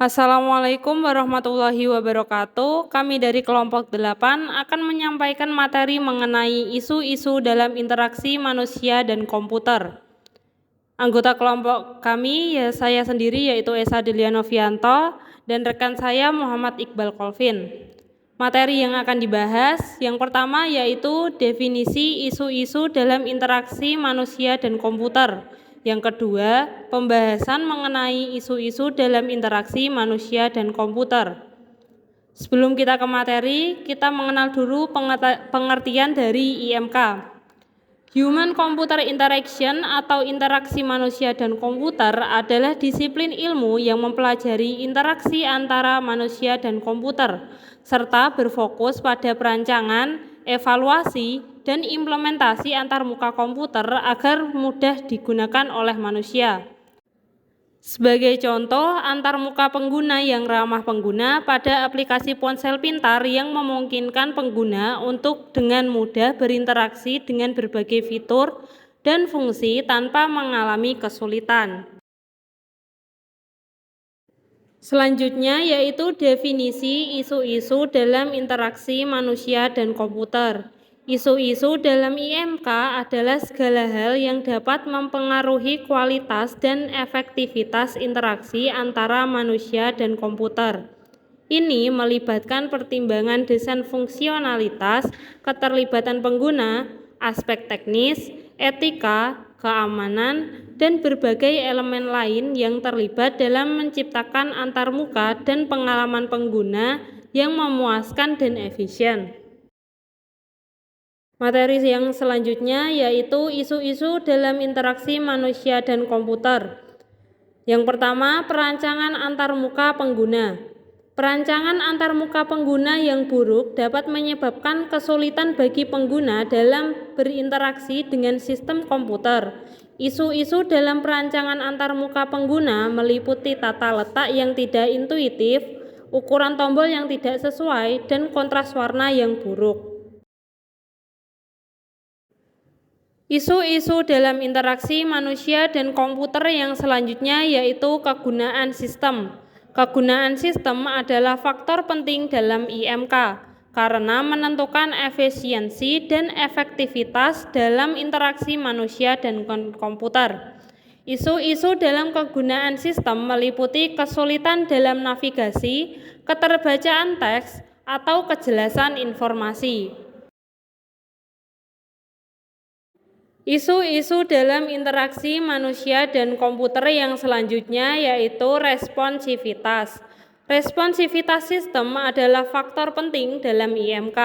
Assalamualaikum warahmatullahi wabarakatuh. Kami dari kelompok 8 akan menyampaikan materi mengenai isu-isu dalam interaksi manusia dan komputer. Anggota kelompok kami saya sendiri yaitu Esa Delianovianto dan rekan saya Muhammad Iqbal Kolvin. Materi yang akan dibahas yang pertama yaitu definisi isu-isu dalam interaksi manusia dan komputer. Yang kedua, pembahasan mengenai isu-isu dalam interaksi manusia dan komputer. Sebelum kita ke materi, kita mengenal dulu pengertian dari IMK. Human Computer Interaction atau interaksi manusia dan komputer adalah disiplin ilmu yang mempelajari interaksi antara manusia dan komputer, serta berfokus pada perancangan, evaluasi, dan implementasi antarmuka komputer agar mudah digunakan oleh manusia. Sebagai contoh, antarmuka pengguna yang ramah pengguna pada aplikasi ponsel pintar yang memungkinkan pengguna untuk dengan mudah berinteraksi dengan berbagai fitur dan fungsi tanpa mengalami kesulitan. Selanjutnya yaitu definisi isu-isu dalam interaksi manusia dan komputer. Isu-isu dalam IMK adalah segala hal yang dapat mempengaruhi kualitas dan efektivitas interaksi antara manusia dan komputer. Ini melibatkan pertimbangan desain fungsionalitas, keterlibatan pengguna, aspek teknis, etika, keamanan, dan berbagai elemen lain yang terlibat dalam menciptakan antarmuka dan pengalaman pengguna yang memuaskan dan efisien. Materi yang selanjutnya yaitu isu-isu dalam interaksi manusia dan komputer. Yang pertama, perancangan antarmuka pengguna. Perancangan antarmuka pengguna yang buruk dapat menyebabkan kesulitan bagi pengguna dalam berinteraksi dengan sistem komputer. Isu-isu dalam perancangan antarmuka pengguna meliputi tata letak yang tidak intuitif, ukuran tombol yang tidak sesuai, dan kontras warna yang buruk. Isu-isu dalam interaksi manusia dan komputer yang selanjutnya yaitu kegunaan sistem. Kegunaan sistem adalah faktor penting dalam IMK karena menentukan efisiensi dan efektivitas dalam interaksi manusia dan komputer. Isu-isu dalam kegunaan sistem meliputi kesulitan dalam navigasi, keterbacaan teks, atau kejelasan informasi. Isu-isu dalam interaksi manusia dan komputer yang selanjutnya yaitu responsivitas. Responsivitas sistem adalah faktor penting dalam IMK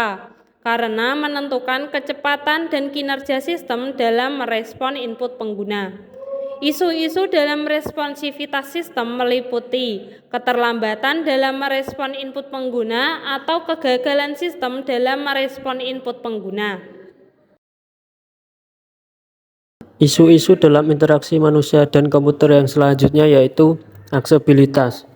karena menentukan kecepatan dan kinerja sistem dalam merespon input pengguna. Isu-isu dalam responsivitas sistem meliputi keterlambatan dalam merespon input pengguna atau kegagalan sistem dalam merespon input pengguna. Isu-isu dalam interaksi manusia dan komputer yang selanjutnya yaitu aksesibilitas.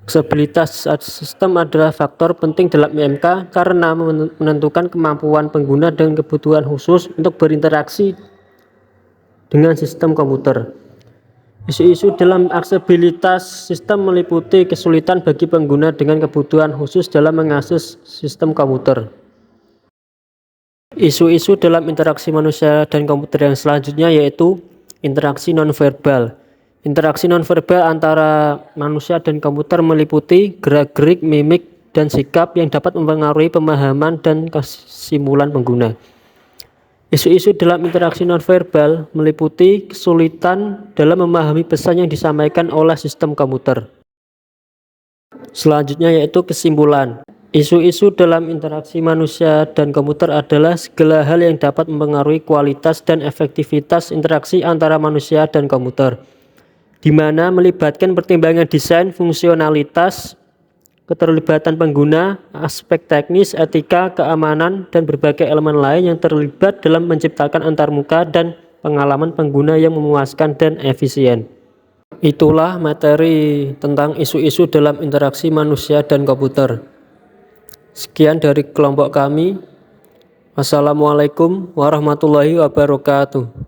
Aksesibilitas sistem adalah faktor penting dalam IMK karena menentukan kemampuan pengguna dan kebutuhan khusus untuk berinteraksi dengan sistem komputer. Isu-isu dalam aksesibilitas sistem meliputi kesulitan bagi pengguna dengan kebutuhan khusus dalam mengakses sistem komputer. Isu-isu dalam interaksi manusia dan komputer yang selanjutnya yaitu interaksi nonverbal. Interaksi nonverbal antara manusia dan komputer meliputi gerak-gerik, mimik, dan sikap yang dapat mempengaruhi pemahaman dan kesimpulan pengguna. Isu-isu dalam interaksi nonverbal meliputi kesulitan dalam memahami pesan yang disampaikan oleh sistem komputer. Selanjutnya yaitu kesimpulan. Isu-isu dalam interaksi manusia dan komputer adalah segala hal yang dapat mempengaruhi kualitas dan efektivitas interaksi antara manusia dan komputer, di mana melibatkan pertimbangan desain, fungsionalitas, keterlibatan pengguna, aspek teknis, etika, keamanan, dan berbagai elemen lain yang terlibat dalam menciptakan antarmuka dan pengalaman pengguna yang memuaskan dan efisien. Itulah materi tentang isu-isu dalam interaksi manusia dan komputer. Sekian dari kelompok kami. Wassalamualaikum warahmatullahi wabarakatuh.